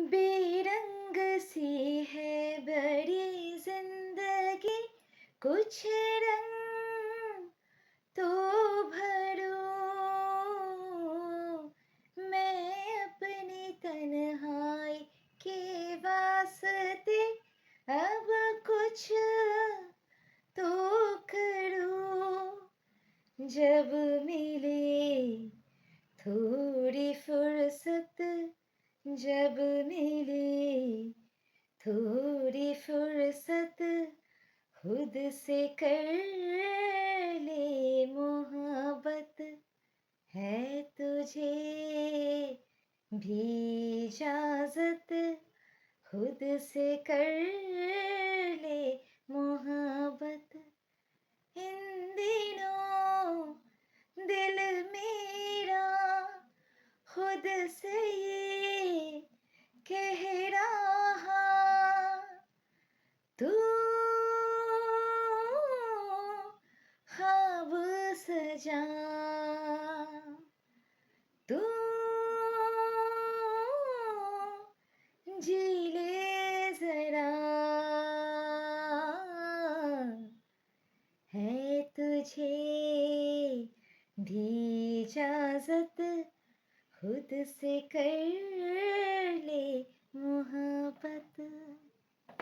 बेरंग सी है बड़ी जिंदगी, कुछ रंग तो भरो। मैं अपनी तन्हाई के वास्ते अब कुछ तो करो। जब मिले थोड़ी फुर्सत, जब मिले थोड़ी फुर्सत, खुद से कर ले मोहब्बत। है तुझे भी इजाजत, खुद से कर ले मोहब्बत। इन दिनों दिल मेरा खुद से ये कह रहा, तू ख्वाब सजा, तू जी ले जरा। है तुझे भी इजाजत, खुद से कर